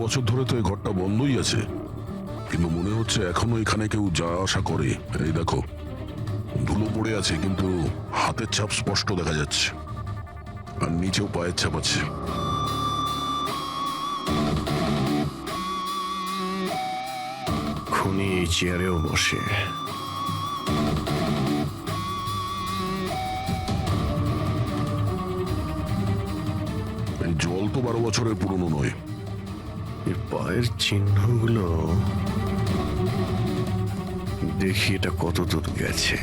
বছর ধরে তো এই ঘরটা বন্ধই আছে, কিন্তু মনে হচ্ছে এখনো এখানে কেউ যাওয়া আসা করে। এই দেখো, ধুলো পড়ে আছে কিন্তু হাতের ছাপ স্পষ্ট দেখা যাচ্ছে, আর নিচেও পায়ের ছাপ আছে। খুনি এই চেয়ারেও বসে। এই জল তো 12 বছরের পুরনো নয়। এই পায়ের চিহ্নগুলো দেখি এটা কত দূর গেছে।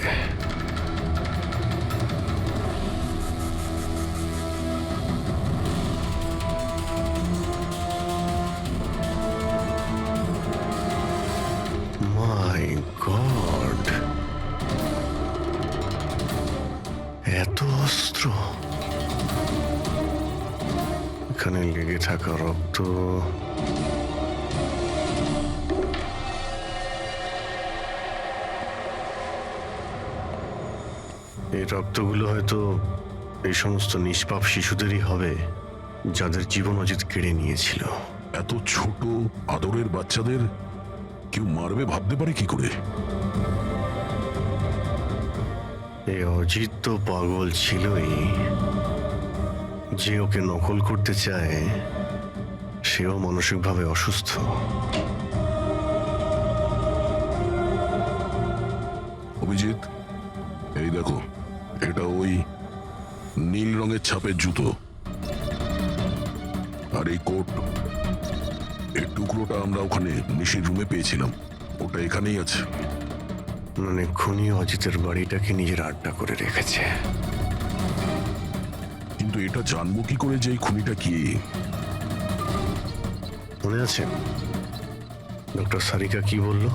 মাই গড, এত অস্ত্র! এখানে লেগে থাকা রক্ত, এই রক্তগুলো হয়তো এই সমস্ত নিষ্পাপ শিশুদেরই হবে যাদের জীবন অজিত কেড়ে নিয়েছিল। এত ছোট আদরের বাচ্চাদের কেউ মারবে ভাবতে পারে কি করে? এই অজিত তো পাগল ছিলই, যে ওকে নকল করতে চায় সেও মানসিকভাবে অসুস্থ। অভিজিৎ, এই দেখো, এটা ওই নীল রঙের ছাপের জুতো, আর এই কোট, এই টুকরোটা আমরা ওখানে নিশির রুমে পেয়েছিলাম, ওটা এখানেই আছে। মানে খুনি অজিতের বাড়িটাকে নিজের আড্ডা করে রেখেছে। কিন্তু এটা জানবো কি করে যে এই খুনিটা কি? মনে আছে ডক্টর সারিকা কি বলল?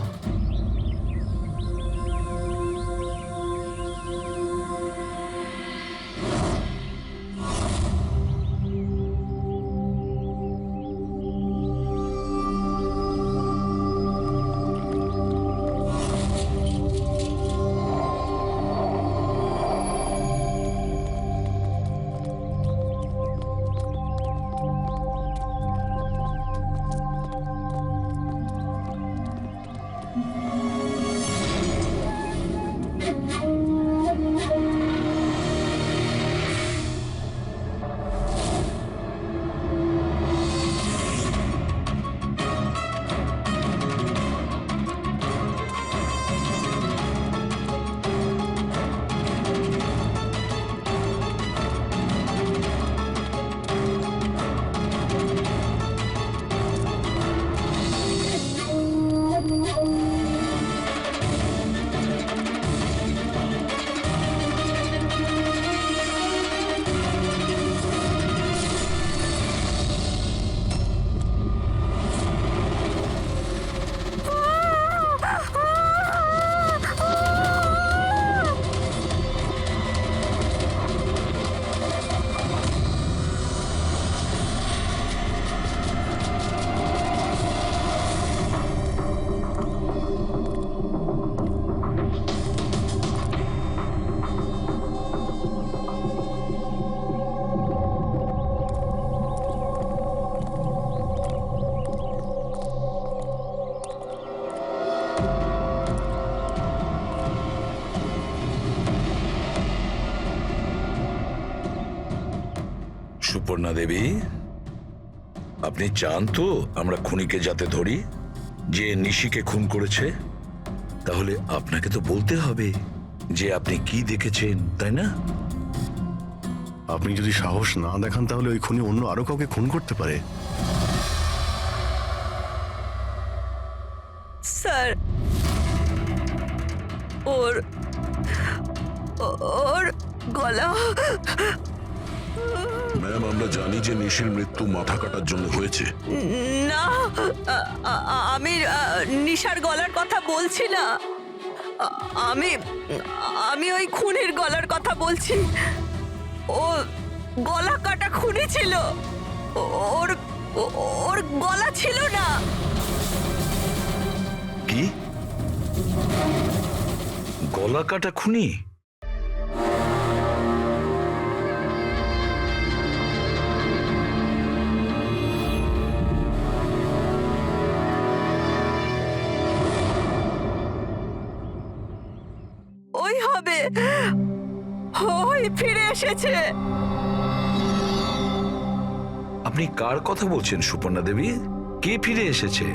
সুপর্ণা দেবী, আপনি চান তো আমরা খুনিকে যাতে ধরি, যে নিশিকে খুন করেছে? তাহলে আপনাকে তো বলতে হবে যে আপনি কি দেখেছেন, তাই না? আপনি যদি সাহস না দেখান তাহলে ওই খুনি অন্য আরো কাউকে খুন করতে পারে। স্যার, ওর ওর গলা। ম্যাম, আমরা জানি যে নিশির মৃত্যু মাথা কাটার জন্য হয়েছে। না, আমি নিশার গলার কথা বলছি না। আমি আমি ওই খুনির গলার কথা বলছি। ও গলা কাটা খুনি ছিল, ওর ওর গলা ছিল না। কি? গলা কাটা খুনি? ওই হবে, ওই ফিরে এসেছে। আপনি কার কথা বলছেন সুপর্ণা দেবী? কে ফিরে এসেছে?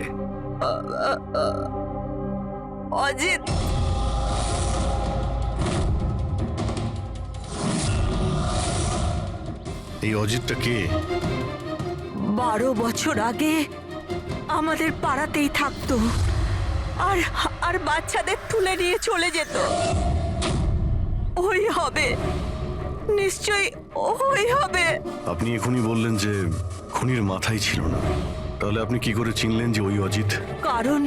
অজিত। এই অজিতটা কে? 12 বছর আগে আমাদের পাড়াতেই থাকতো, আর আর বাচ্চাদের তুলে নিয়ে চলে যেত। ওই হবে, নিশ্চয়ই ওই হবে। আপনি এখনই বললেন যে খুনির মাথাই ছিল না, তাহলে আপনি কি করে চিনলেন যে ওই অজিত? কারণ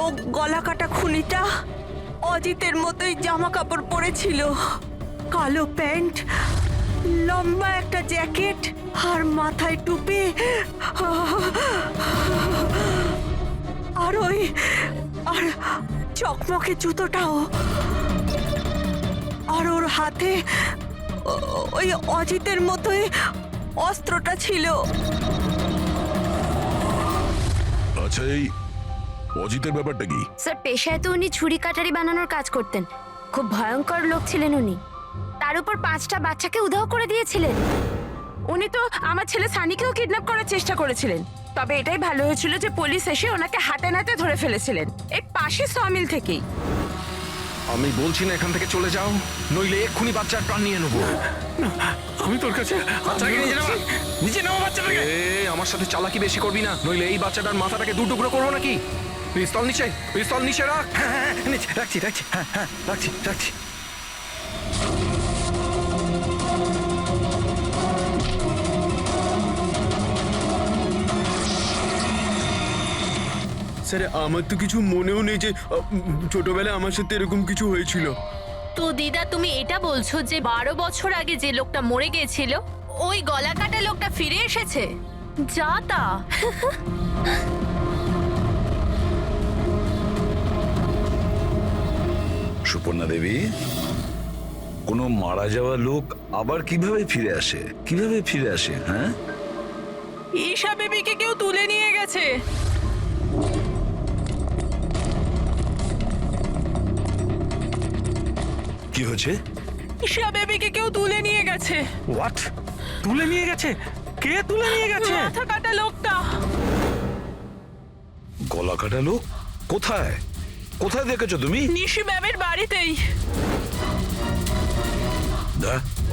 ও গলা কাটা খুনিটা অজিতের মতোই জামা কাপড় পরেছিল, কালো প্যান্ট, লম্বা একটা জ্যাকেট আর মাথায় টুপি, আর আর চকমকে জুতোটাও, আর ওর হাতে ওই অজিতের মতোই অস্ত্রটা ছিল। আচ্ছা, এই অজিতের ব্যাপারটা কি? স্যার, পেশায় তো উনি ছুরি কাটারি বানানোর কাজ করতেন। খুব ভয়ঙ্কর লোক ছিলেন উনি। তার উপর 5টা বাচ্চাকে উধাও করে দিয়েছিলেন। উনি তো আমার ছেলে সানিকেও কিডন্যাপ করার চেষ্টা করেছিলেন। তবে এটাই ভালো হয়েছিল যে পুলিশ এসে ওনাকে হাতে নাতে ধরে ফেলেছিলেন, এই পাশে সমিল থেকেই। আমি বলছি না এখান থেকে চলে যাও, নইলে এক্ষুনি বাচ্চার প্রাণ নিয়ে নেবো। আমি তোর কাছে বাচ্চাটাকে নিচে নামা বাচ্চাটাকে। আমার সাথে চালাকি বেশি করবি না, নইলে এই বাচ্চাটার মাথাটাকে দু টুকরো করবো নাকি। পিস্তল নিচে, পিস্তল নিচে রাখ। হ্যাঁ, নিচে রাখছি, রাখছি। স্যার, আমার তো কিছু মনেও নেই যে ছোটবেলায় আমার সাথে এরকম কিছু হয়েছিল। তো দিদা, তুমি এটা বলছো যে 12 বছর আগে যে লোকটা মরে গিয়েছিল ওই গলা কাটা লোকটা ফিরে এসেছে? যা তা। সুপর্ণা দেবী, কোনো মারা যাওয়া লোক আবার কিভাবে ফিরে আসে? হ্যাঁ, ঈশা বেবিকে কেউ তুলে নিয়ে গেছে। কি হচ্ছে? ঈশা বেবিকে কেউ তুলে নিয়ে গেছে। হোয়াট? তুলে নিয়ে গেছে? কে তুলে নিয়ে গেছে? মাথা কাটা লোকটা। গলা কাটা লোক? কোথায় দেখেছো তুমি? নিশি ম্যামের বাড়িতেই।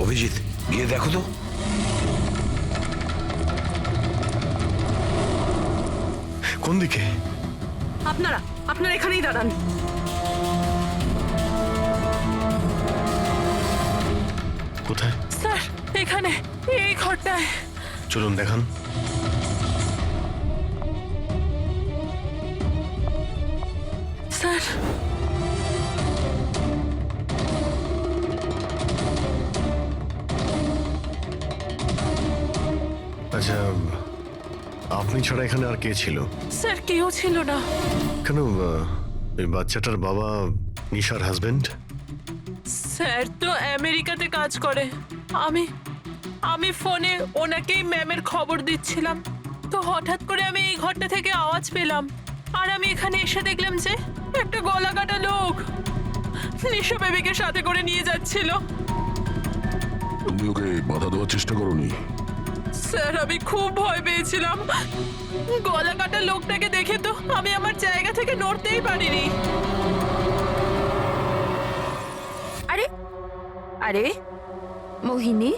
অভিজিৎ, গিয়ে দেখো তো। কোন দিকে? আপনারা এখানেই দাঁড়ান। কোথায়? স্যার, এখানে, এই ঘরটায়। চলুন দেখান। স্যার, আচ্ছা, আপনি ছাড়া এখানে আর কে ছিল? স্যার কেউ ছিল না। কেন, এই বাচ্চাটার বাবা নিশার হাজবেন্ড? স্যার তো আমেরিকাতে কাজ করে। আমি ফোনে ওনাকেই ম্যামের খবর দিচ্ছিলাম, তো হঠাৎ করে আমি এই ঘরটা থেকে আওয়াজ পেলাম, আর আমি এখানে এসে দেখলাম যে একটা গলা কাটা লোক নিশা বেবিকে সাথে করে নিয়ে যাচ্ছিল। তুমি ওকে বাধা দেওয়ার চেষ্টা করোনি? স্যার, আমি খুব ভয় পেয়েছিলাম। গলা কাটা লোকটাকে দেখে তো আমি আমার জায়গা থেকে নড়তেই পারিনি। আরে মোহিনী,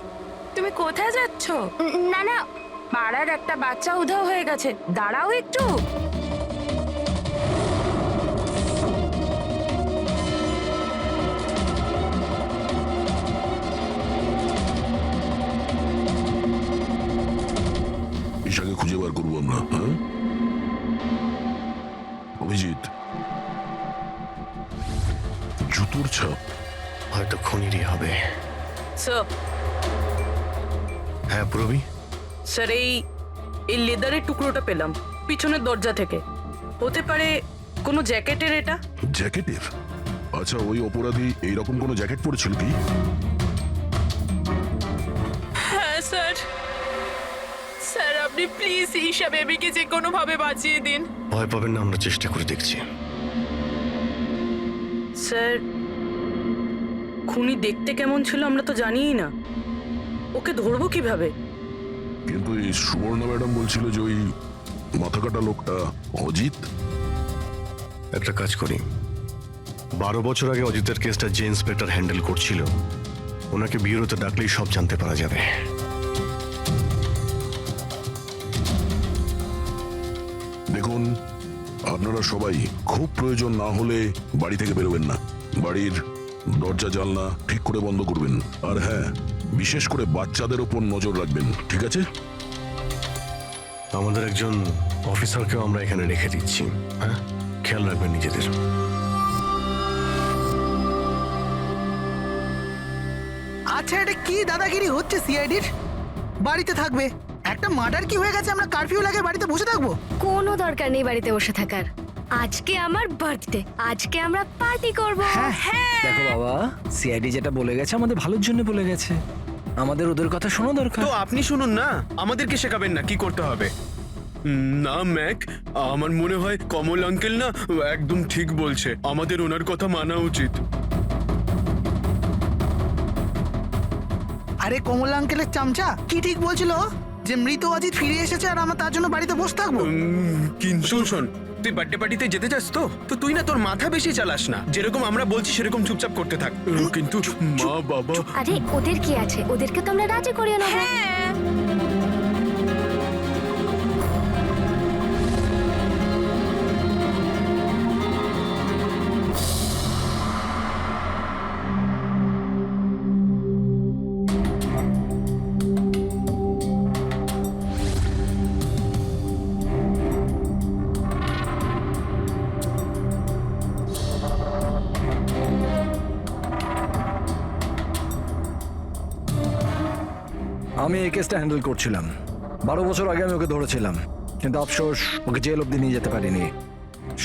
তুমি কোথায় যাচ্ছ? না, পাড়ার একটা বাচ্চা উধাও হয়ে গেছে, দাঁড়াও একটু। ঈশাকে খুঁজে বার করবো আমরা। হ্যাঁ, অভিজিৎ, জুতোর ছাপ হয়তো খুনিরই হবে। স্যার, হ্যাঁ প্রবি, স্যার এই লেদারের টুকরোটা পেলাম পিছনের দরজা থেকে। হতে পারে কোনো জ্যাকেটের এটা। জ্যাকেটের? আচ্ছা, ওই অপরাধী এইরকম কোনো জ্যাকেট পরেছিল কি? হ্যাঁ স্যার। স্যার, আপনি প্লিজ ঈশা বেবিকে যে কোনো ভাবে বাঁচিয়ে দিন। ভয় পাবেন না, আমরা চেষ্টা করে দেখছি। স্যার, খুনি দেখতে কেমন ছিল আমরা তো জানিই না, ওকে ধরবো কিভাবে? কিন্তু এই সুবর্ণা ম্যাডাম বলছিল যে ওই মাথা কাটা লোকটা অজিত। একটা কাজ করি, 12 বছর আগে অজিতের কেসটা যে ইন্সপেক্টর হ্যান্ডেল করছিল, ওনাকে বিউরোতে ডাকলেই সব জানতে পারা যাবে। দেখুন, আপনারা সবাই খুব প্রয়োজন না হলে বাড়ি থেকে বেরোবেন না। বাড়ির দরজা জানলা ঠিক করে বন্ধ করবেন। আর হ্যাঁ, বিশেষ করে বাচ্চাদের ওপর নজর রাখবেন, ঠিক আছে? আমাদের একজন অফিসারকেও আমরা এখানে রেখে দিচ্ছি। হ্যাঁ, খেয়াল রাখবেন নিজেদের। আচ্ছা, এটা কি দাদাগিরি হচ্ছে সিআইডির? বাড়িতে থাকবে, একটা মার্ডার কি হয়ে গেছে, আমরা কারফিউ লাগে বাড়িতে বসে থাকবো? কোনো দরকার নেই বাড়িতে বসে থাকার। আজকে আমার বার্থডে, আজকে আমরা পার্টি করব। হ্যাঁ, দেখো বাবা, সিআইডি যেটা বলে গেছে আমাদের ভালোর জন্য বলে গেছে, আমাদের ওদের কথা শোনা দরকার। তো আপনি শুনুন না, আমাদেরকে শেখাবেন না কি করতে হবে। না ম্যাক, আমার মনে হয় কমল আঙ্কেল না একদম ঠিক বলছে, আমাদের ওনার কথা মানা উচিত। আরে কমলা আঙ্কেলের চামচা কি ঠিক বলছিল যে মৃত অজিত ফিরে এসেছে আর আমরা তার জন্য বাড়িতে বসে থাকবো? কিন্তু শোন, তুই বার্থডে পার্টিতে যেতে চাস তো তুই না তোর মাথা বেশি চালাস না, যেরকম আমরা বলছি সেরকম চুপচাপ করতে থাক। কিন্তু মা বাবা, আরে ওদের কি আছে, ওদেরকে তো আমরা রাজি করিয়ে নেব। আমি এই কেসটা হ্যান্ডেল করছিলাম। 12 বছর আগে আমি ওকে ধরেছিলাম, কিন্তু আফসোস ওকে জেল অব্দি নিয়ে যেতে পারিনি।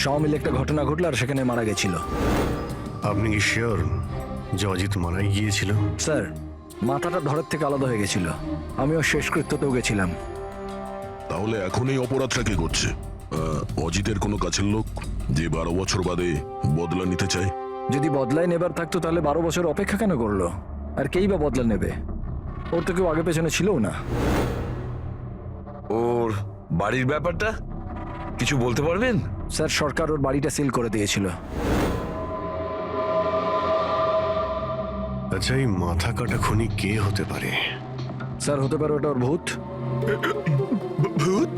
সব মিলে একটা ঘটনা ঘটলো আর সেখানে মারা গেছিল। আপনি কি শিওর যে অজিত মারাই গিয়েছিল? স্যার, মাথাটা ধরের থেকে আলাদা হয়ে গেছিল। আমিও শেষকৃত্যতেও গেছিলাম। তাহলে এখন এই অপরাধটা কে করছে? অজিতের কোনো কাছের লোক যে 12 বছর বাদে বদলা নিতে চায়? যদি বদলায় নেবার থাকতো তাহলে 12 বছর অপেক্ষা কেন করলো? আর কেই বা বদলা নেবে? ওর তো কেউ আগে পেছনে ছিলও না। ওর বাড়ির ব্যাপারটা কিছু বলতে পারবেন? স্যার, সরকার ওর বাড়িটা সিল করে দিয়েছিল। আচ্ছা, এই মাথা কাটা খুনি কে হতে পারে? স্যার, হতে পারে ওটা ওর ভূত। ভূত?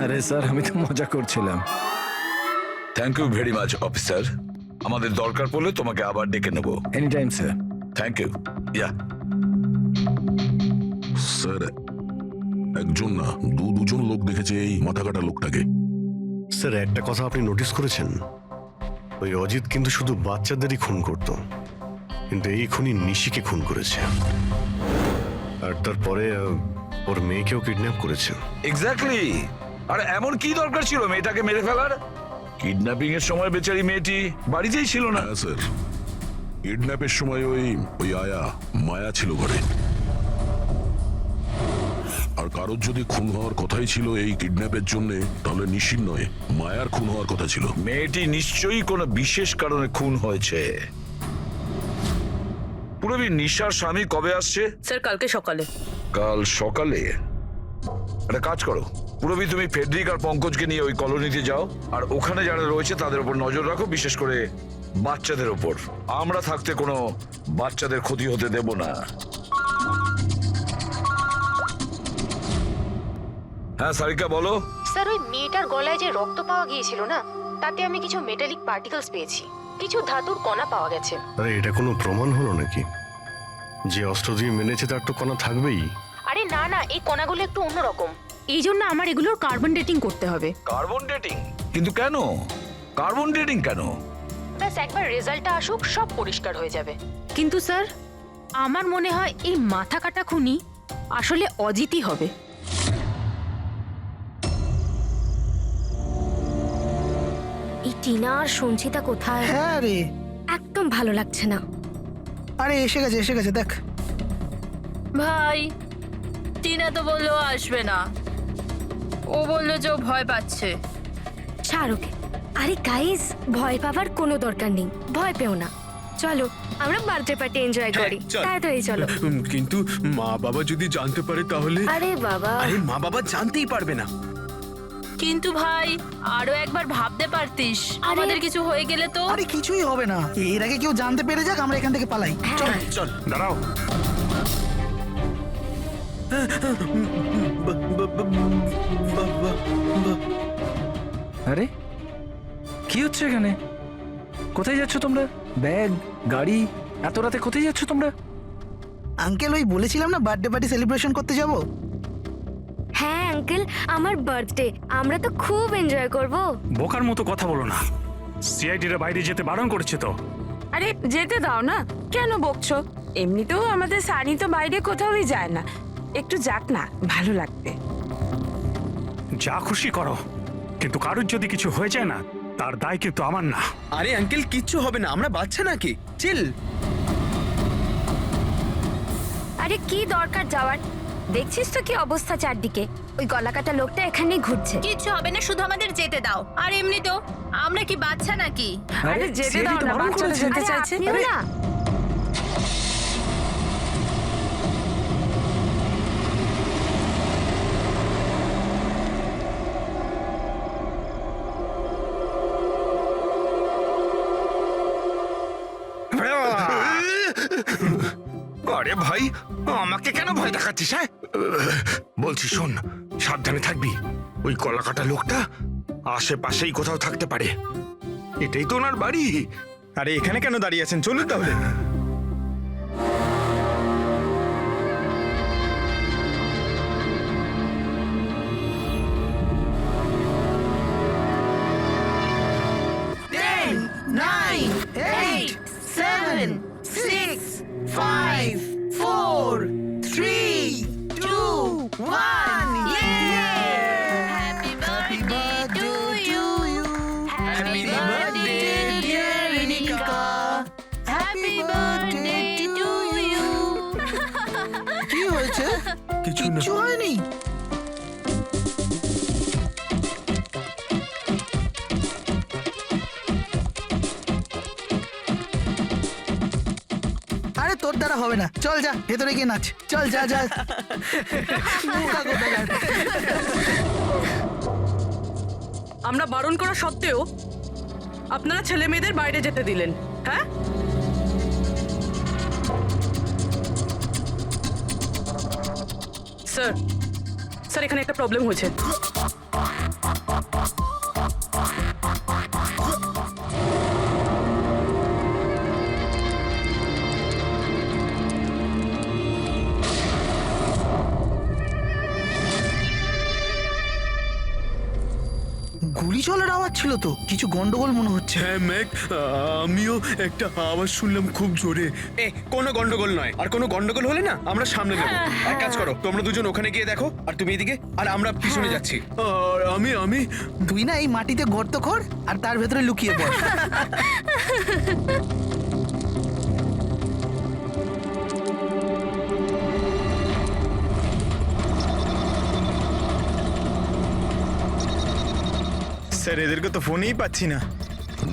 আরে স্যার, আমি তো মজা করছিলাম। Thank you very much officer, আমাদের দরকার পড়লে তোমাকে আবার ডেকে নেব। Any time sir. Thank you. Yeah sir, একজন না দুজন লোক দেখেছে এই মাথা কাটা লোকটাকে। স্যার, একটা কথা আপনি নোটিস করেছেন? ওই অজিত কিন্তু শুধু বাচ্চাদেরই খুন করত, কিন্তু এই খুনি নিশিকে খুন করেছে। আর তারপরে ওর মেয়েকেও কিডন্যাপ করেছে। এক্স্যাক্টলি। আর এমন কি দরকার ছিল মেয়েটাকে মেরে ফেলার? কিডন্যাপিং এর সময় বেচারি মেয়েটি বাড়িতেই ছিল না। হ্যাঁ স্যার, কিডন্যাপের সময় ওই আয়া মায়া ছিল ঘরে। আর কারোর যদি খুন হওয়ার কথাই ছিল এই কিডন্যাপের জন্য, তাহলে নিশ্চিত নয় মায়ার খুন হওয়ার কথা ছিল। মেয়েটি নিশ্চয়ই কোনো বিশেষ কারণে খুন হয়েছে। পুরবী, নিশার স্বামী কবে আসছে? স্যার, কালকে সকালে। কাল সকালে? একটা কাজ করো পুরবী, তুমি ফেডরিক আর পঙ্কজকে নিয়ে ওই কলোনিতে যাও, আর ওখানে যারা রয়েছে তাদের উপর নজর রাখো, বিশেষ করে বাচ্চাদের ওপর। আমরা থাকতে কোনো বাচ্চাদের ক্ষতি হতে দেব না। হ্যাঁ সারিকা, বলো। স্যার, ওই মেয়েটার গলায় যে রক্ত পাওয়া গিয়েছিল না, তাতে আমি কিছু মেটালিক পার্টিকেলস পেয়েছি, কিছু ধাতুর কণা পাওয়া গেছে। আরে, এটা কোনো প্রমাণ হলো নাকি? যে অস্ত্র দিয়ে মেরেছে তার তো কণা থাকবেই। আরে না না, এই কণাগুলো একটু অন্যরকম, এই জন্য আমার এগুলোর কার্বন ডেটিং করতে হবে। Carbon dating? কিন্তু কেন কার্বন ডেটিং কেন? ব্যাস একবার রেজাল্টটা আসুক, সব পরিষ্কার হয়ে যাবে। কিন্তু স্যার, আমার মনে হয় এই মাথা কাটা খুনি আসলে অজিতই হবে। এই টিনা আর সঞ্চিতা কোথায়? হ্যাঁ রে, একদম ভালো লাগছে না। আরে এসে গেছে দেখ। ভাই, টিনা তো বললো আসবে না, ও বললো যে ও ভয় পাচ্ছে। ছাড় ওকে, আরে গাইস, ভয় পাবার কোনো দরকার নেই, ভয় পেও না। চলো আমরা বার্থডে পার্টি এনজয় করি, চল। তাড়াতাড়ি চলো। কিন্তু মা বাবা যদি জানতে পারে তাহলে? আরে বাবা, আরে মা বাবা জানতেই পারবে না। কিন্তু ভাই আরো একবার ভাবতে পারতিস, আমাদের কিছু হয়ে গেলে তো। আরে কিছুই হবে না, এর আগে কেউ জানতে পেরে যাক, আমরা এখান থেকে পালাই। চল চল দাঁড়াও, আরে কি হচ্ছে এখানে? কোথায় যাচ্ছ তোমরা? ব্যাগ, গাড়ি, এত রাতে কোথায় যাচ্ছ তোমরা? আঙ্কেল, ওই বলেছিলাম না বার্থডে পার্টি সেলিব্রেশন করতে যাব। হ্যাঁ আঙ্কেল, আমার বার্থডে, আমরা তো খুব এনজয় করব। বোকার মতো কথা বলো না, সিআইডিরা বাইরে যেতে বারণ করেছে তো। আরে যেতে দাও না, কেন বকছো? এমনিতেও আমাদের সানি তো বাইরে কোথাওই যায় না, একটু যাক না, ভালো লাগবে। যা খুশি করো, কিন্তু কারোর যদি কিছু হয়ে যায় না, তার দায় কিন্তু আমার না। আরে আঙ্কেল কিচ্ছু হবে না, আমরা বাচ্চা নাকি, চিল। আরে কি দরকার যাওয়ার, দেখছিস তো কি অবস্থা চারদিকে, ওই গলাকাটা লোকটা এখানেই ঘুরছে। কিচ্ছু হবে না, শুধু আমাদের যেতে দাও। আর এমনি তো আমরা কি বাচ্চা নাকি? আরে যেতে দাও না, বাচ্চারা যেতে আরে চাইছে। আপনিও না। আরে ভাই, আমাকে কেন ভয় দেখাচ্ছিস? হ্যাঁ বলছি শোন, সাবধানে থাকবি। ওই কলাকাটা লোকটা আশেপাশেই কোথাও থাকতে পারে, এটাই তো ওনার বাড়ি। আরে এখানে কেন দাঁড়িয়ে আছেন, চলুন তাহলে। Nine, 8, 7, 6, 5, 4, 3, 2, 1. Happy birthday to you. Happy birthday dear Rinika. Happy birthday to you. কি হয়েছে? কিচ্ছু হয়নি। আরে তোর দ্বারা হবে না, চল যা ভেতরে গিয়ে নাচ, চল যা যা। বোকা কোথাকার। আমরা বারণ করা সত্ত্বেও আপনারা ছেলে মেয়েদের বাইরে যেতে দিলেন, হ্যাঁ? স্যার, স্যার এখানে একটা প্রবলেম হয়েছে। গুলি চলার আওয়াজ ছিল তো, কিছু গন্ডগোল মনে হচ্ছে। হ্যাঁ ম্যাক, আমিও একটা আওয়াজ শুনলাম খুব জোরে। কোনো গন্ডগোল নয়, আর কোনো গন্ডগোল হলে না আমরা সামনে নেব। এক কাজ করো, তোমরা দুজন ওখানে গিয়ে দেখো, আর তুমি এদিকে, আর আমরা পিছনে যাচ্ছি। আর আমি তুই না এই মাটিতে গর্ত কর আর তার ভেতরে লুকিয়ে পড়। স্যার এদেরকে তো ফোনেই পাচ্ছি না।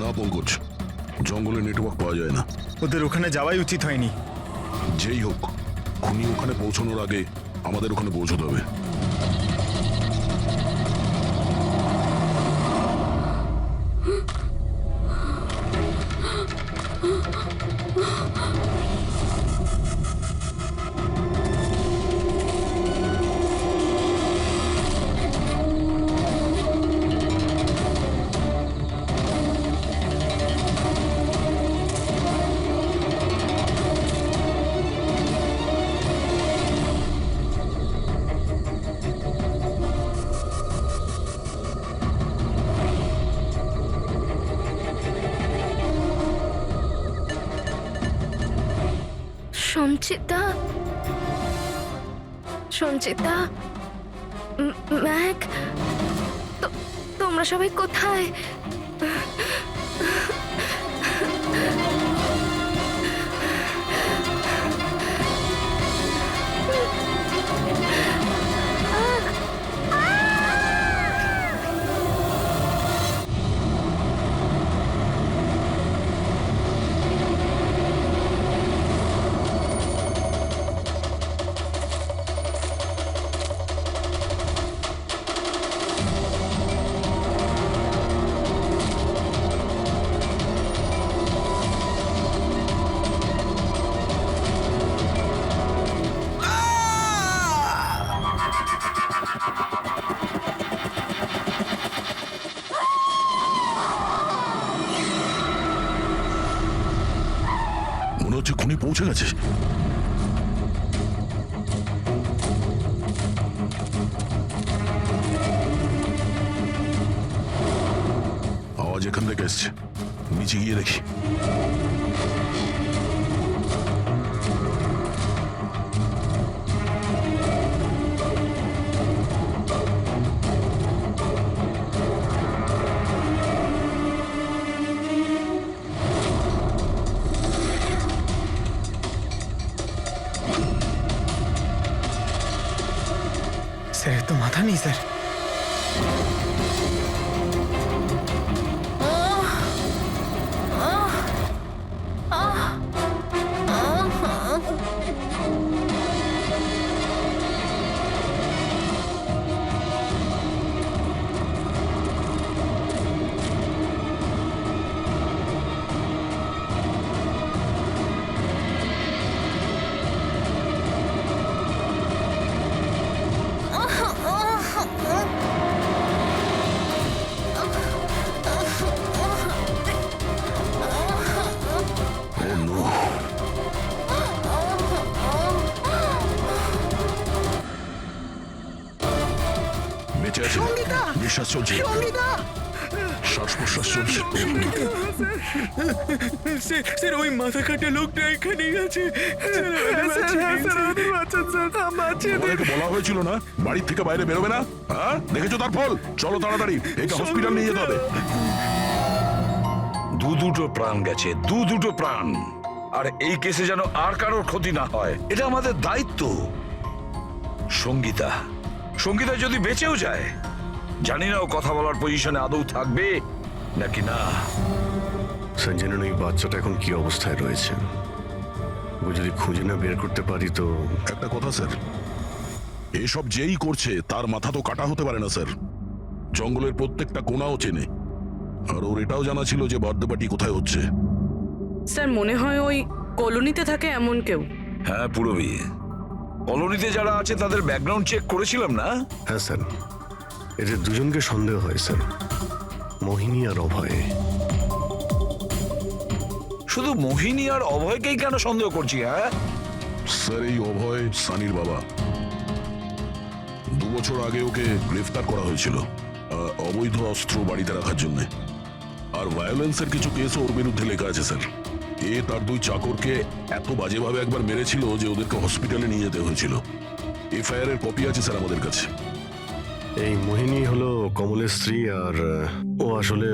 না পঙ্কজ, জঙ্গলে নেটওয়ার্ক পাওয়া যায় না। ওদের ওখানে যাওয়াই উচিত হয়নি। যেই হোক, খুনি ওখানে পৌঁছানোর আগে আমাদের ওখানে পৌঁছতে হবে। সঞ্চিতা, সঞ্চিতা, ম্যাক, তোমরা সবাই কোথায়? হচ্ছে খুনি পৌঁছে গেছে। আওয়াজ এখান থেকে এসছে, নিচে গিয়ে দেখি। স্যার তো মাথা নেই স্যার। Oh no! বেঁচে আছে, সঙ্গীতা! নিঃশ্বাস চলছে, সঙ্গীতা! শ্বাস প্রশ্বাস চলছে। স্যার ওই মাথা কাটা লোকটা এখানেই আছে। তোমাদেরকে বলা হয়েছিল না বাড়ির থেকে বাইরে বেরোবে না? হ্যাঁ, দেখেছো তার ফল। চলো তাড়াতাড়ি, একে হসপিটাল নিয়ে যেতে হবে। দুটো প্রাণ গেছে, দুটো প্রাণ। আর এই কেসে যেন আর কারোর ক্ষতি না হয়, এটা আমাদের দায়িত্ব। সঙ্গীতা সঙ্গীতা যদি বেঁচেও যায়, জানি না ও কথা বলার পজিশনে আদৌ থাকবে নাকি না। স্যার জানেন ওই বাচ্চাটা এখন কি অবস্থায় রয়েছে? ও যদি খুঁজে না বের করতে পারি তো। একটা কথা স্যার, এসব যেই করছে তার মাথা তো কাটা হতে পারে না স্যার। জঙ্গলের প্রত্যেকটা কোণাও চেনে, আর ওর এটাও জানা ছিল যে বার্থডে পার্টি কোথায় হচ্ছে। স্যার মনে হয় ওই কলোনিতে থাকে এমন কেউ। হ্যাঁ পুরবী, কলোনিতে যারা আছে তাদের ব্যাকগ্রাউন্ড চেক করেছিলাম না? হ্যাঁ স্যার, এদের দুজনকে সন্দেহ হয় স্যার, মোহিনী আর অভয়। শুধু মোহিনী আর অভয়কেই কেন সন্দেহ করছি? হ্যাঁ স্যার, এই অভয় সানির বাবা। 2 বছর আগে ওকে গ্রেফতার করা হয়েছিল অবৈধ অস্ত্র বাড়িতে রাখার জন্য। আর ভায়োলেন্সের কিছু কেসও ওর বিরুদ্ধে লেখা আছে স্যার। এ তার 2 চাকরকে এত বাজেভাবে একবার মেরেছিল যে ওদেরকে হসপিটালে নিয়ে যেতে হয়েছিল। এফআইআর এর কপি আছে স্যার আমাদের কাছে। এই মোহিনী হলো কমলের স্ত্রী, আর ও আসলে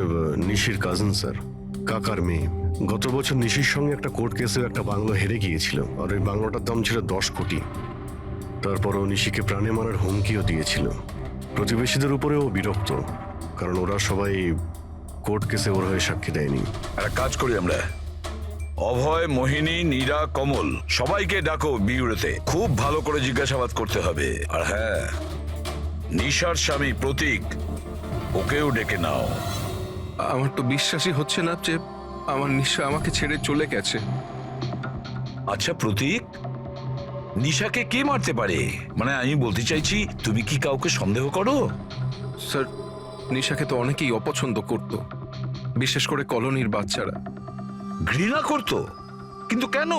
নিশির কাজিন স্যার, কাকার মেয়ে। গত বছর নিশির সঙ্গে একটা কোর্ট কেসে একটা বাংলো হেরে গিয়েছিল, আর ওই বাংলোটার দাম ছিল 10 কোটি। তারপর ও নিশিকে প্রাণে মারার হুমকিও দিয়েছিল। প্রতিবেশীদের উপরেও বিরক্ত, কারণ ওরা সবাই কোর্ট কেসে ওর হয়ে সাক্ষী দেয়নি। একটা কাজ করি আমরা, অভয়, মোহিনী, নীরা, কমল সবাইকে ডাকো বিউরোতে। খুব ভালো করে জিজ্ঞাসাবাদ করতে হবে। আর হ্যাঁ, নিশার স্বামী প্রতীক, ওকেও ডেকে নাও। আমার তো বিশ্বাসই হচ্ছে না যে আমার নিশা আমাকে ছেড়ে চলে গেছে। আচ্ছা প্রতীক, নিশাকে কে মারতে পারে? মানে আমি বলতে চাইছি, তুমি কি কাউকে সন্দেহ করো? স্যার, নিশাকে তো অনেকেই অপছন্দ করত, বিশেষ করে কলোনির বাচ্চারা। ঘৃণা করতো? কিন্তু কেন?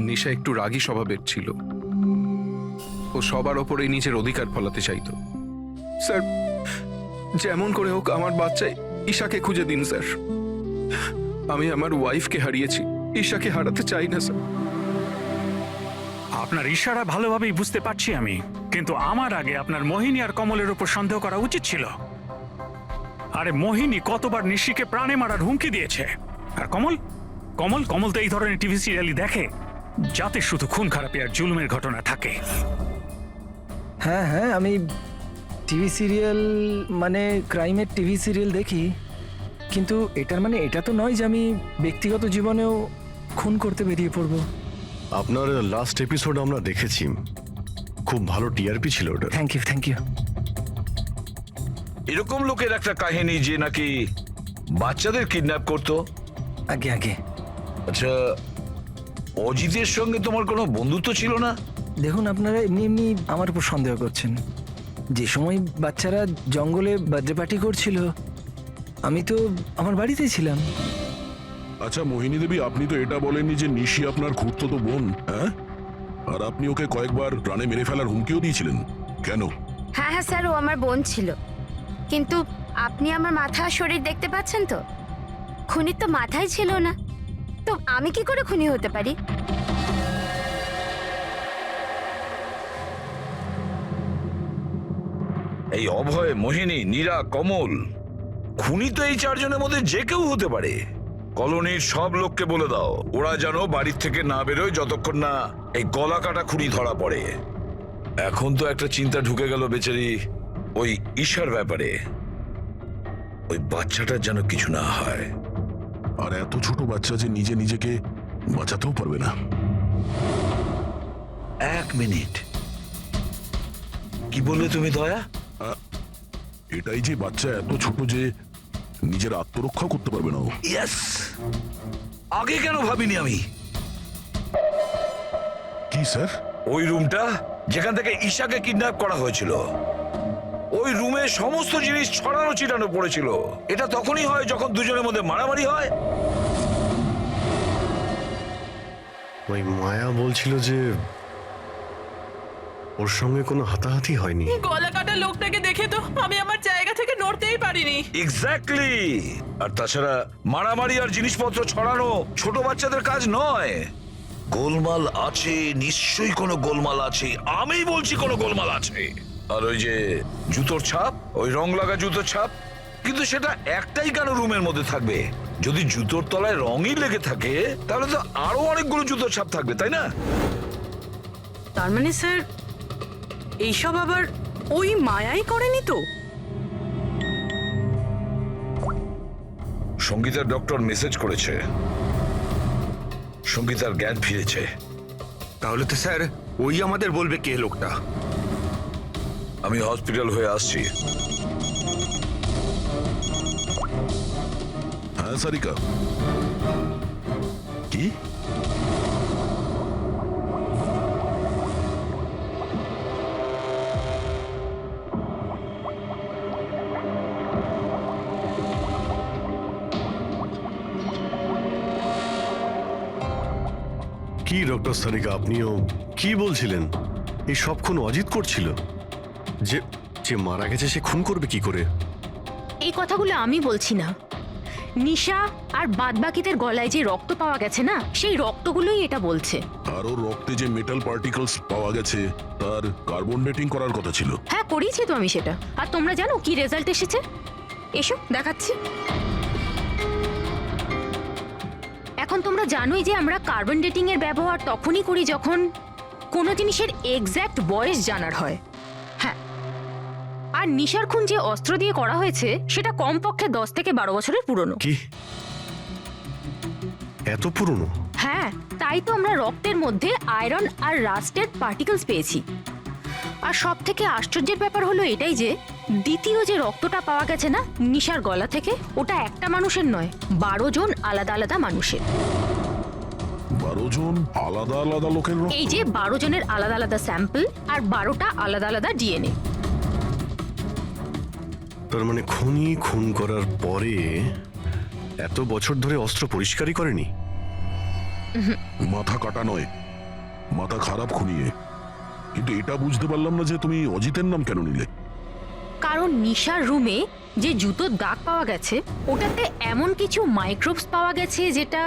নিশা একটু রাগী স্বভাবের ছিল, ও সবার ওপরেই নিজের অধিকার ফলাতে চাইতো। স্যার, যেমন করে হোক আমার বাচ্চা ঈশাকে খুঁজে দিন স্যার। আমি আমার ওয়াইফকে হারিয়েছি, ঈশাকে হারাতে চাই না স্যার। আপনার ইশারা ভালোভাবেই বুঝতে পারছি আমি, কিন্তু আমার আগে আপনার মোহিনী আর কমলের উপর সন্দেহ করা উচিত ছিল। আরে মোহিনী কতবার নিশিকে প্রাণে মারার হুমকি দিয়েছে, আর কমল কমল কমল তো এই ধরনের টিভি সিরিয়ালই দেখে, যাতে শুধু খুন খারাপি আর জুলুমের ঘটনা থাকে। হ্যাঁ হ্যাঁ, আমি টিভি সিরিয়াল মানে ক্রাইমের টিভি সিরিয়াল দেখি, কিন্তু এটার মানে এটা তো নয় যে আমি ব্যক্তিগত জীবনেও খুন করতে বেরিয়ে পড়ব। আপনার লাস্ট এপিসোড আমরা দেখেছি, খুব ভালো টিআরপি ছিল ওটা। Thank you thank you. এরকম লোকের একটা কাহিনী যে নাকি বাচ্চাদের কিডন্যাপ করতো। আগে আগে। আচ্ছা, অজিতের সঙ্গে তোমার কোনো বন্ধুত্ব ছিল না? দেখুন, আপনারা এমনি এমনি আমার উপর সন্দেহ করছেন। যে সময় বাচ্চারা জঙ্গলে বার্থডে পার্টি করছিল, আমি তো আমার বাড়িতেই ছিলাম। আচ্ছা মোহিনী দেবী, আপনি তো এটা বলেননি যে নিশি আপনার খুড়তুতো বোন, হ্যাঁ? আর আপনি ওকে কয়েকবার প্রাণে মেরে ফেলার হুমকিও দিয়েছিলেন, কেন? হ্যাঁ হ্যাঁ স্যার, ও আমার বোন ছিল। কিন্তু আপনি আমার মাথা আর শরীর দেখতে পাচ্ছেন তো, খুনির তো মাথাই ছিল না, তো আমি কি করে খুনি হতে পারি? এই অভয়, মোহিনী, নীরা, কমল, খুনি তো এই চারজনের মধ্যে যে কেউ হতে পারে। কলোনির সব লোককে বলে দাও ওরা যেন বাড়ির থেকে না বেরোয় যতক্ষণ না এই গলা কাটা খুনি ধরা পড়ে। এখন তো একটা চিন্তা ঢুকে গেল বেচারি ওই ঈশার ব্যাপারে। ওই বাচ্চাটার যেন কিছু না হয়। আর এত ছোট বাচ্চা যে নিজে নিজেকে বাঁচাতেও পারবে না। এক মিনিট, কি বললে তুমি দয়া? এটাই যে বাচ্চা এত ছোট যে নিজের আত্মরক্ষা করতে পারবে না ও। ইয়েস, আগে কেন ভাবিনি আমি? কি স্যার? ওই রুমটা যেখান থেকে ঈশাকে কিডন্যাপ করা হয়েছিল, ওই রুমে সমস্ত জিনিস ছড়ানো ছিটানো পড়েছিল। এটা তখনই হয় যখন দুজনের মধ্যে মারামারি হয়। ওই মায়া বলছিল যে ওর সঙ্গে কোনো হাতাহাতি হয়নি। গলা কাটা লোকটাকে দেখে তো আমি আমার জায়গা থেকে নড়তেই পারিনি। এক্স্যাক্টলি। আর তাছাড়া মারামারি আর জিনিসপত্র ছড়ানো ছোট বাচ্চাদের কাজ নয়। গোলমাল আছে, নিশ্চয়ই কোনো গোলমাল আছে। আমি বলছি কোনো গোলমাল আছে। আর ওই যে জুতোর ছাপ, ওই রং লাগা জুতোর ছাপ, কিন্তু সেটা একটাই কেন রুমের মধ্যে থাকবে? যদি জুতোর তলায় রঙই লেগে থাকে তাহলে তো আরো অনেকগুলো জুতোর ছাপ থাকবে, তাই না? তার মানে স্যার এইসব আবার ওই মায়াই করেনি তো? সঙ্গীতার ডক্টর মেসেজ করেছে, সঙ্গীতার জ্ঞান ফিরেছে। তাহলে তো স্যার ওই আমাদের বলবে কে লোকটা। আমি হসপিটাল হয়ে আসছি। হ্যাঁ সারিকা, কি? কি ডক্টর সারিকা, আপনিও কি বলছিলেন? এই সব খুন অজিত করছিল? যে যে মারা গেছে সে খুন করবে কি করে? এই কথাগুলো আমি বলছি না, নিশা আর বাদবাকিদের গলায় যে রক্ত পাওয়া গেছে না, সেই রক্তগুলোই এটা বলছে। আর ওর রক্তে যে মেটাল পার্টিকলস পাওয়া গেছে তার কার্বন ডেটিং করার কথা ছিল। হ্যাঁ করিয়েছি তো আমি সেটা। আর তোমরা জানো কি রেজাল্ট এসেছে? এসো দেখাচ্ছি। এখন তোমরা জানোই যে আমরা কার্বন ডেটিং এর ব্যবহার তখনই করি যখন কোনো জিনিসের এক্স্যাক্ট বয়স জানার হয়। হ্যাঁ, আর নিশার খুন যে অস্ত্র দিয়ে করা হয়েছে সেটা কমপক্ষে 10 থেকে 12 বছরের পুরনো। কি এত পুরনো? হ্যাঁ, তাই তো আমরা রক্তের মধ্যে আয়রন আর রাস্টের পার্টিকেলস পেয়েছি। আর সব থেকে আশ্চর্যের ব্যাপার হলো এটাই যে দ্বিতীয় যে রক্তটা পাওয়া গেছে না নিশার গলা থেকে, ওটা একটা মানুষের নয়, 12 জন আলাদা আলাদা মানুষের। 12 জন আলাদা আলাদা লোকের রক্ত? এই যে 12 জনের আলাদা আলাদা স্যাম্পল আর 12টা আলাদা আলাদা ডিএনএ। তার মানে খুনি খুন করার পরে এত বছর ধরে অস্ত্র পরিষ্কারই করেনি? মাথা কাটা নয়, মাথা খারাপ খুনিয়ে। কিন্তু এটা বুঝতে পারলাম না যে তুমি অজিতের নাম কেন নিলে। কারণ নিশার রুমে যে জুতোর দাগ পাওয়া গেছে ওটাতে এমন কিছু মাইক্রোবস পাওয়া গেছে যেটা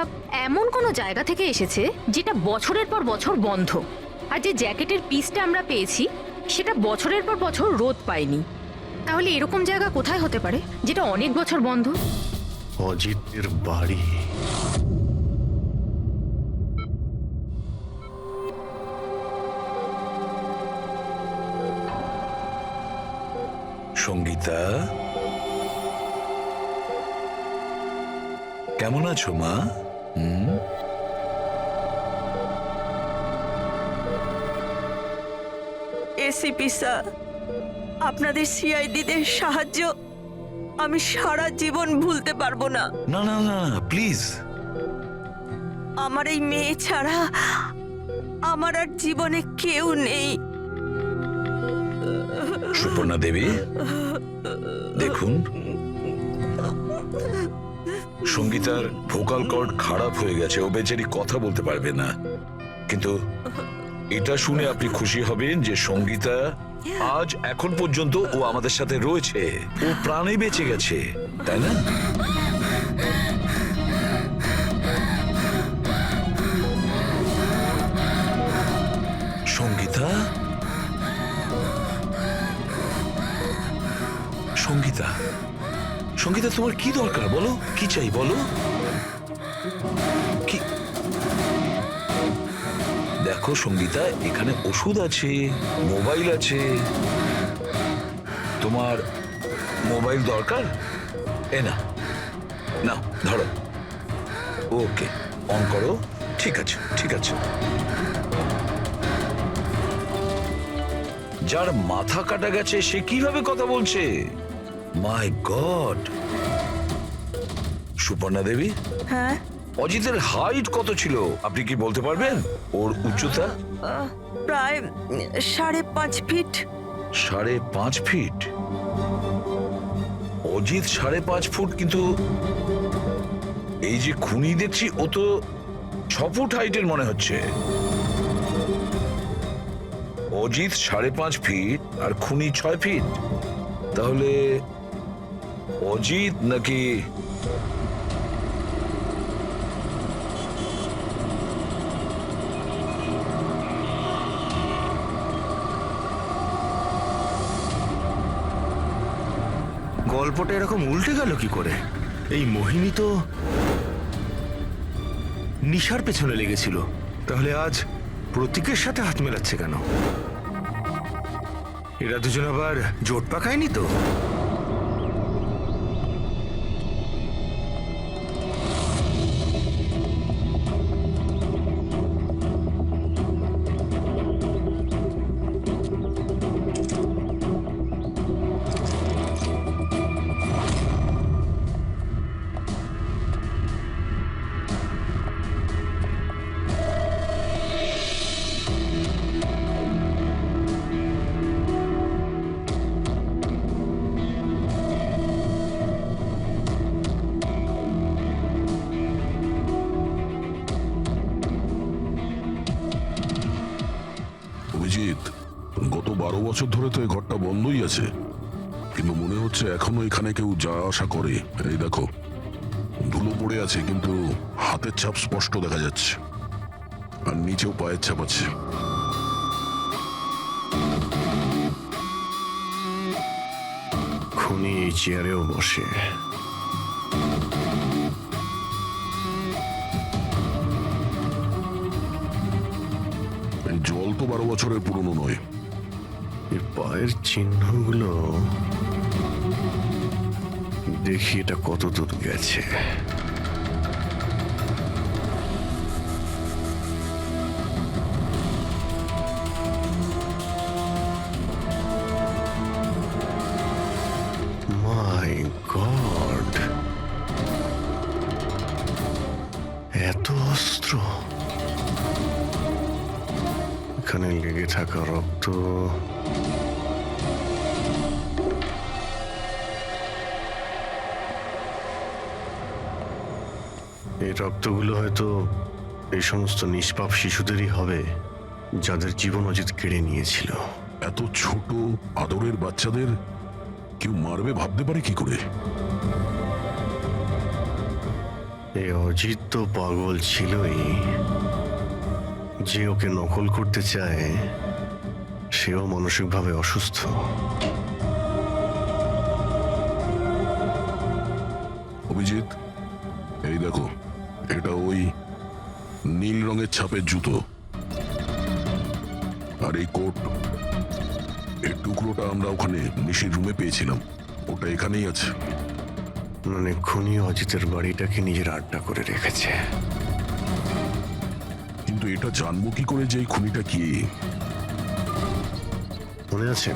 এমন কোনো জায়গা থেকে এসেছে যেটা বছরের পর বছর বন্ধ। আর যে জ্যাকেটের পিসটা আমরা পেয়েছি সেটা বছরের পর বছর রোদ পায়নি। তাহলে এরকম জায়গা কোথায় হতে পারে যেটা অনেক বছর বন্ধ? অজিতের বাড়ি। সঙ্গীতা, কেমন আছো মা? এসিপি স্যার, আপনাদের সিআইডিদের সাহায্য আমি সারা জীবন ভুলতে পারবো না। না না না প্লিজ। আমার এই মেয়ে ছাড়া আমার আর জীবনে কেউ নেই। সুপর্ণা দেবী, দেখুন সঙ্গীতার ভোকাল কর্ড খারাপ হয়ে গেছে, ও বেচারি কথা বলতে পারবে না। কিন্তু এটা শুনে আপনি খুশি হবেন যে সঙ্গীতা আজ এখন পর্যন্ত ও আমাদের সাথে রয়েছে, ও প্রাণে বেঁচে গেছে, তাই না? সঙ্গীতা, সঙ্গীতা, সঙ্গীতা, তোমার কি দরকার বলো, কি চাই বলো? কি দেখো সঙ্গীতা, এখানে ওষুধ আছে, মোবাইল আছে। তোমার মোবাইল দরকার? এ না, না ধরো, ওকে অন করো। ঠিক আছে, ঠিক আছে। যার মাথা কাটা গেছে সে কিভাবে কথা বলছে? মাই গড! সুপর্ণা দেবী, হ্যাঁ, অজিতের হাইট কত ছিল আপনি কি বলতে পারবেন? ওর উচ্চতা? প্রায় 5.5 ফিট। 5.5 ফিট? অজিত 5.5 ফুট, কিন্তু এই যে খুনি দেখছি ও তো 6 ফুট হাইটের মনে হচ্ছে। অজিত 5.5 ফিট আর খুনি 6 ফিট, তাহলে অজিত নাকি গল্পটা এরকম উল্টে গেল কি করে? এই মোহিনী তো নিশার পেছনে লেগেছিল, তাহলে আজ প্রতীকের সাথে হাত মেলাচ্ছে কেন? এরা দুজন আবার জোট পাকায়নি তো? অভিজিৎ, গত 12 বছর ধরে তো এই ঘরটা বন্ধই আছে, কিন্তু মনে হচ্ছে এখনো এখানে কেউ যা আসা করে। এই দেখো, ধুলো পড়ে আছে কিন্তু হাতের ছাপ স্পষ্ট দেখা যাচ্ছে, আর নিচেও পায়ের ছাপ আছে। খুনি এই চেয়ারেও বসে। এই জল তো 12 বছরের পুরনো নয়। এর পায়ের চিহ্নগুলো দেখি এটা কত দূর গেছে। মাই গড, এত অস্ত্র! এখানে লেগে থাকা রক্ত এই রক্তগুলো হয়তো এই সমস্ত নিষ্পাপ শিশুদেরই হবে যাদের জীবন অজিত কেড়ে নিয়েছিল। এত ছোট আদরের বাচ্চাদের কেউ মারবে ভাবতে পারে কি করে? এই অজিত তো পাগল ছিলই, যে ওকে নকল করতে চায় সেও মানসিকভাবে অসুস্থ। অভিজিৎ, এই দেখো, এটা ওই নীল রঙের ছাপের জুতো, আর এই কোট, এই টুকরোটা আমরা ওখানে নিশির রুমে পেয়েছিলাম, ওটা এখানেই আছে। মানে খুনি অজিতের বাড়িটাকে নিজের আড্ডা করে রেখেছে। কিন্তু এটা জানবো কি করে যে এই খুনিটা কি? মনে আছে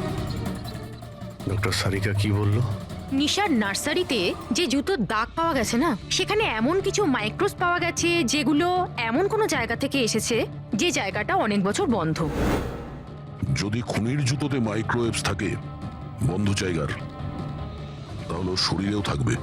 ডক্টর সারিকা কি বলল? নিশার নার্সারিতে যে জুতোর দাগ পাওয়া গেছে না, সেখানে এমন কিছু মাইক্রোস পাওয়া গেছে যেগুলো এমন কোনো জায়গা থেকে এসেছে যে জায়গাটা অনেক বছর বন্ধ। যদি খুনির জুতোতে মাইক্রোওয়েভস থাকে বন্ধ জায়গার, তাহলে ওর শরীরেও থাকবে।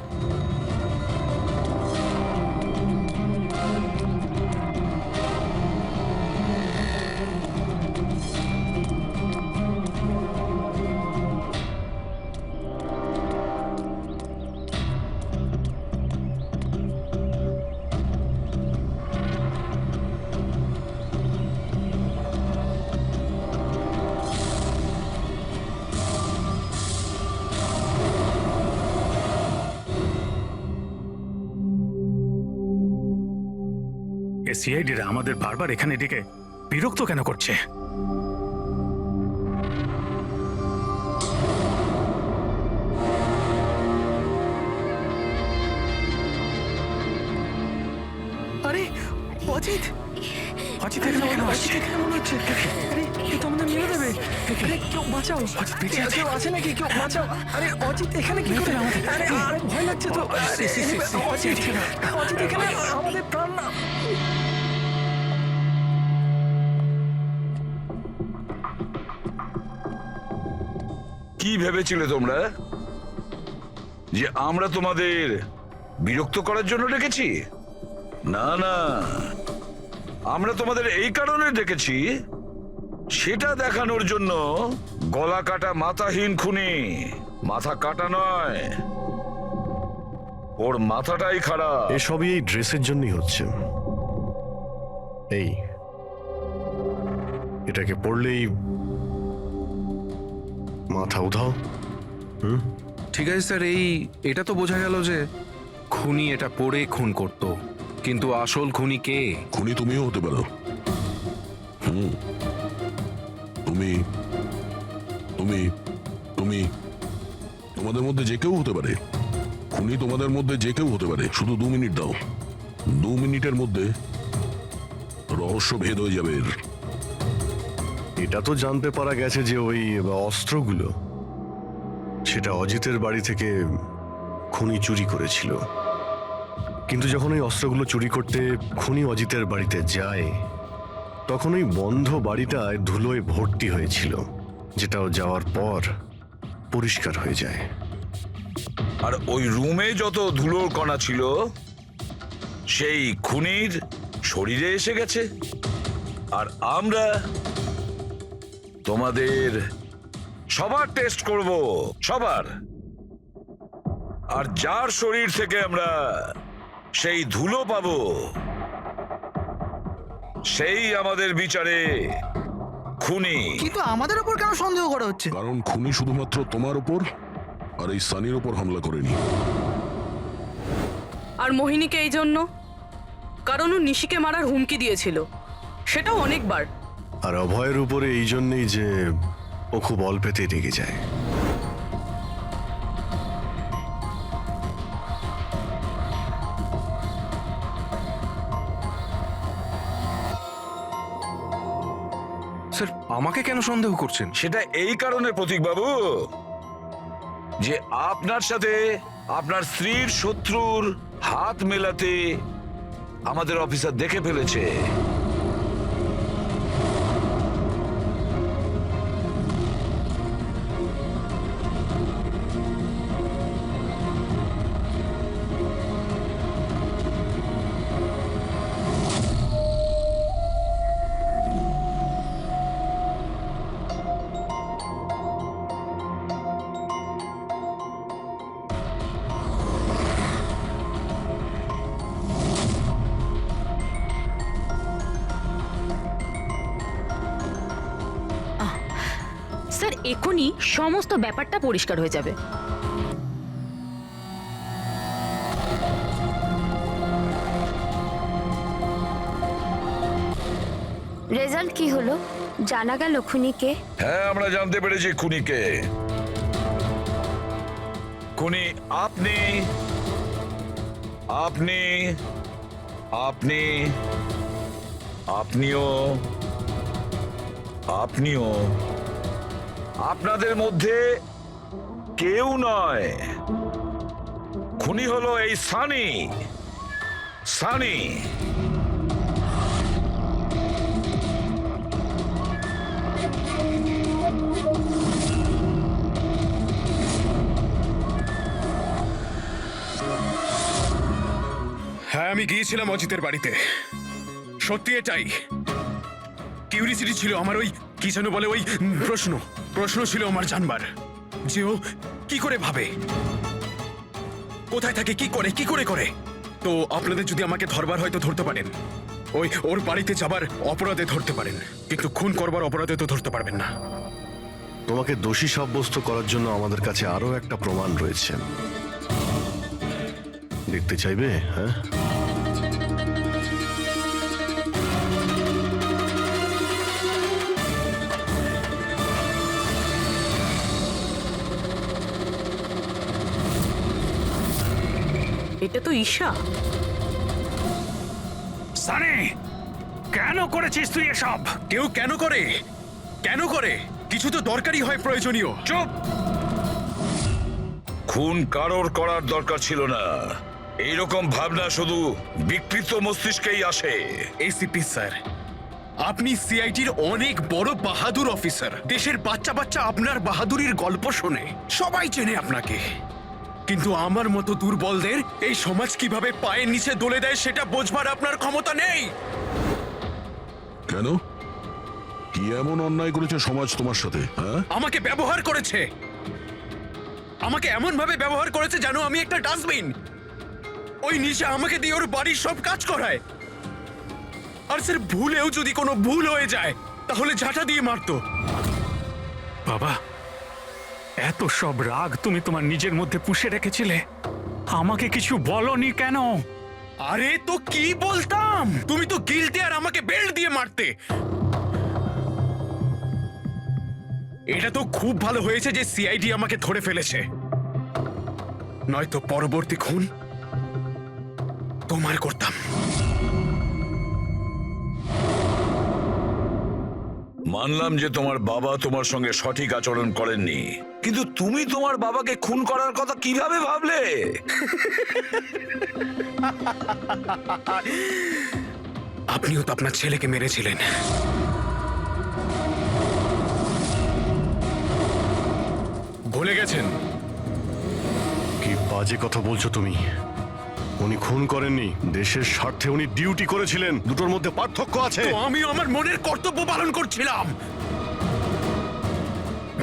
এ সিআইডিরা আমাদের বারবার এখানে ডেকে বিরক্ত কেন করছে? আরে অজিত, অজিত এখানে কেন আসছে? এখানে মনে হচ্ছে আরে এ তো আমাদের মেরে দেবে। আরে কেউ বাঁচাও, অজিত বেঁচে আছে? কেউ আছে নাকি? কেউ বাঁচাও। আরে অজিত এখানে কি করে? আরে আরে ভয় লাগছে তো। অজিত অজিত এখানে আমাদের প্রাণ না। কি ভেবেছিলে তোমরা যে আমরা তোমাদের বিরক্ত করার জন্য ডেকেছি? না না, আমরা তোমাদের এই কারণে ডেকেছি, সেটা দেখানোর জন্য গলা কাটা মাথাহীন খুনি, মাথা কাটা নয়, ওর মাথাটাই খারাপ। এসবই এই ড্রেসের জন্যই হচ্ছে। এই এটাকে পড়লেই মাথা উধাও। ঠিক আছে স্যার, এটা তো বোঝা গেল যে খুনি এটা পরে খুন করত, কিন্তু আসল খুনি কে? খুনি তুমিও হতে পারো। তুমি তুমি তুমি তোমাদের মধ্যে যে কেউ হতে পারে। খুনি তোমাদের মধ্যে যে কেউ হতে পারে। শুধু 2 মিনিট দাও, 2 মিনিটের মধ্যে রহস্য ভেদ হয়ে যাবে এর। এটা তো জানতে পারা গেছে যে ওই অস্ত্রগুলো সেটা অজিতের বাড়ি থেকে খুনি চুরি করেছিল। কিন্তু যখন ওই অস্ত্রগুলো চুরি করতে খুনি অজিতের বাড়িতে যায়, তখন ওই বন্ধ বাড়িটায় ধুলোয় ভর্তি হয়েছিল, যেটাও যাওয়ার পর পরিষ্কার হয়ে যায়। আর ওই রুমে যত ধুলোর কণা ছিল সেই খুনির শরীরে এসে গেছে। আর আমরা তোমাদের সবার টেস্ট করব, সবার। আর যার শরীর থেকে আমরা সেই ধুলো পাবো, সেই আমাদের বিচারে খুনি। কিন্তু আমাদের উপর কেন সন্দেহ করা হচ্ছে? কারণ খুনি শুধুমাত্র তোমার উপর আর এই সানির উপর হামলা করেনি। আর মোহিনীকে এই জন্য, কারণ ও নিশিকে মারার হুমকি দিয়েছিল, সেটাও অনেকবার। আর অভয়ের উপরে এই জন্যই যে ও খুব অল্পেতেই রেগে যায়। স্যার আমাকে কেন সন্দেহ করছেন? সেটা এই কারণে প্রতীক বাবু যে আপনার সাথে আপনার স্ত্রীর শত্রুর হাত মেলাতে আমাদের অফিসার দেখে ফেলেছে। স্যার এখনই সমস্ত ব্যাপারটা পরিষ্কার হয়ে যাবে। রেজাল্ট কি হলো? জানা গেল খুনিকে? হ্যাঁ, আমরা জানতে পেরেছি খুনিকে। খুনি আপনি আপনি আপনি আপনিও আপনিও আপনাদের মধ্যে কেউ নয়। খুনি হলো এই সানি। সানি হ্যাঁ, আমি গিয়েছিলাম অজিতের বাড়িতে। সত্যি এটাই কিউরিসিটি ছিল আমার। ওই কি যেন বলে, ওই প্রশ্ন ছিল আমার জানবার যে ও কি করে ভাবে, কোথায় থাকে, কি করে। তো আপনাদের যদি আমাকে ধরবার হয় তো ধরতে পারেন, ওর বাড়িতে যাবার অপরাধে ধরতে পারেন, কিন্তু খুন করবার অপরাধে তো ধরতে পারবেন না। তোমাকে দোষী সাব্যস্ত করার জন্য আমাদের কাছে আরো একটা প্রমাণ রয়েছে। দেখতে চাইবে? হ্যাঁ, এটা তো ঈশা। সানি, কেন করেছিস তুই এসব? কেউ কেন করে? কেন করে? কিছু তো দরকারি হয়, প্রয়োজনীয়। চুপ! খুন কারোর করার দরকার ছিল না। এইরকম ভাবনা শুধু বিকৃত মস্তিষ্কেই আসে। এসিপি স্যার, আপনি সিআইডির অনেক বড় বাহাদুর অফিসার। দেশের বাচ্চা বাচ্চা আপনার বাহাদুরির গল্প শোনে, সবাই চেনে আপনাকে। কিন্তু আমার মতো দুর্বলদের এই সমাজ কিভাবে পায়ের নিচে দলে দেয় সেটা বোঝবার আপনার ক্ষমতা নেই। কেন? কি এমন অন্যায় করেছে সমাজ তোমার সাথে? হ্যাঁ, আমাকে ব্যবহার করেছে, আমাকে এমন ভাবে ব্যবহার করেছে যেন আমি একটা ডাস্টবিন। ওই নিশা আমাকে দিয়ে ওর বাড়ির সব কাজ করায়। আর স্যার, ভুলেও যদি কোনো ভুল হয়ে যায় তাহলে ঝাঁটা দিয়ে মারতো। বাবা, এত সব রাগ তুমি তোমার নিজের মধ্যে পুষে রেখেছিলে, আমাকে কিছু বলনি কেন? আরে তো কি বলতাম, তুমি তো গিলতে আর আমাকে বেল্ট দিয়ে মারতে। এটা তো খুব ভালো হয়েছে যে সিআইডি আমাকে ধরে ফেলেছে, নয়তো পরবর্তী খুন তোমার করতাম। মানলাম যে তোমার বাবা তোমার সঙ্গে সঠিক আচরণ করেননি, কিন্তু তুমি তোমার বাবাকে খুন করার কথা কিভাবে ভাবলে? আপনিও তো আপনার ছেলেকে মেরেছিলেন। ভুলে গেছেন? কি বাজে কথা বলছো তুমি? উনি খুন করেননি, দেশের স্বার্থে উনি ডিউটি করেছিলেন। দুটোর মধ্যে পার্থক্য আছে। তো আমিও আমার মনের কর্তব্য পালন করছিলাম।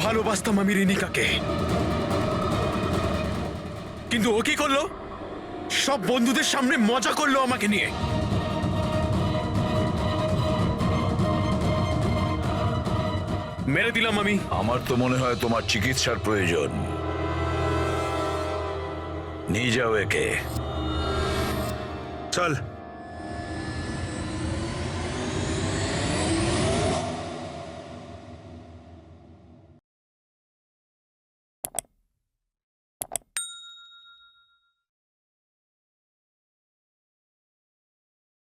ভালোবাসতাম আমি রিনিকাকে, কিন্তু ও কি করলো? সব বন্ধুদের সামনে মজা করলো আমাকে নিয়ে। মেরে দিলাম আমি। আমার তো মনে হয় তোমার চিকিৎসার প্রয়োজন। নিয়ে যাও একে। চল।